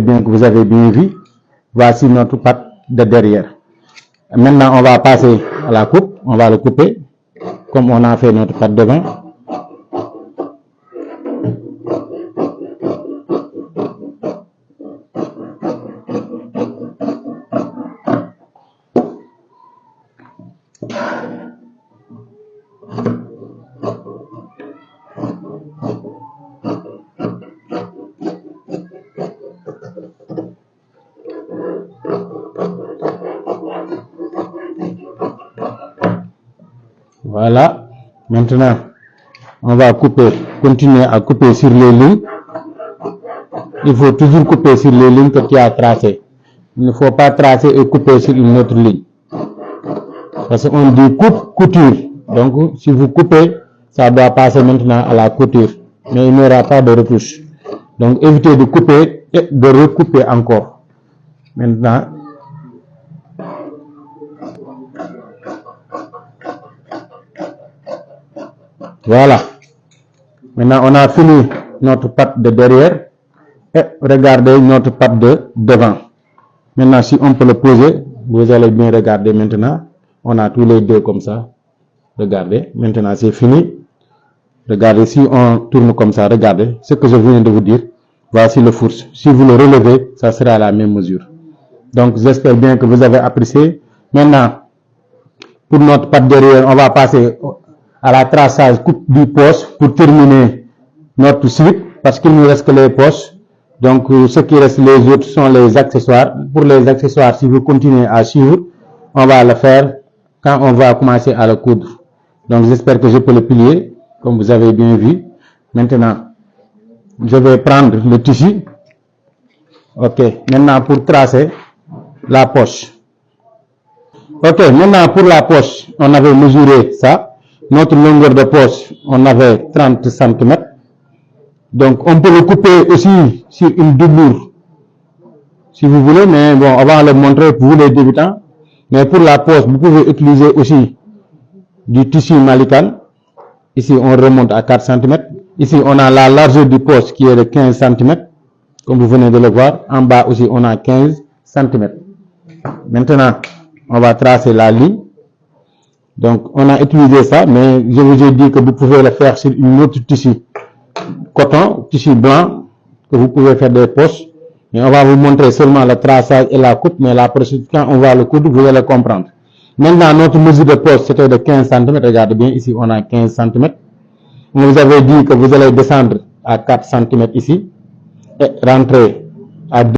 Bien que vous avez bien vu, voici notre patte de derrière. Maintenant, on va passer à la coupe. On va le couper comme on a fait notre patte devant. Voilà. Maintenant, on va continuer à couper sur les lignes. Il faut toujours couper sur les lignes que tu as tracées. Il ne faut pas tracer et couper sur une autre ligne. Parce qu'on dit coupe, couture. Donc, si vous coupez, ça doit passer maintenant à la couture. Mais il n'y aura pas de retouche. Donc, évitez de couper et de recouper encore. Maintenant, voilà. Maintenant, on a fini notre patte de derrière et regardez notre patte de devant. Maintenant, si on peut le poser, vous allez bien regarder maintenant. On a tous les deux comme ça. Regardez. Maintenant, c'est fini. Regardez, si on tourne comme ça, regardez ce que je viens de vous dire. Voici le fourche. Si vous le relevez, ça sera à la même mesure. Donc, j'espère bien que vous avez apprécié. Maintenant, pour notre patte derrière, on va passer à la traçage coupe du poche pour terminer notre suite parce qu'il ne reste que les poches. Donc, ce qui reste les autres sont les accessoires. Pour les accessoires, si vous continuez à suivre, on va le faire quand on va commencer à le coudre. Donc, j'espère que je peux le plier, comme vous avez bien vu. Maintenant, je vais prendre le tissu. Ok, maintenant pour tracer la poche. Ok, maintenant pour la poche, on avait mesuré ça. Notre longueur de poche, on avait 30 cm. Donc, on peut le couper aussi sur une doublure, si vous voulez, mais bon, on va le montrer pour vous les débutants. Mais pour la poche, vous pouvez utiliser aussi du tissu Malican. Ici, on remonte à 4 cm. Ici, on a la largeur du poche qui est de 15 cm, comme vous venez de le voir. En bas aussi, on a 15 cm. Maintenant, on va tracer la ligne. Donc, on a utilisé ça, mais je vous ai dit que vous pouvez le faire sur une autre tissu coton, tissu blanc, que vous pouvez faire des poches. Mais on va vous montrer seulement le traçage et la coupe, mais la prochaine, quand on va le coudre, vous allez comprendre. Maintenant, notre mesure de poche, c'était de 15 cm. Regardez bien, ici, on a 15 cm. On vous avait dit que vous allez descendre à 4 cm ici et rentrer à 2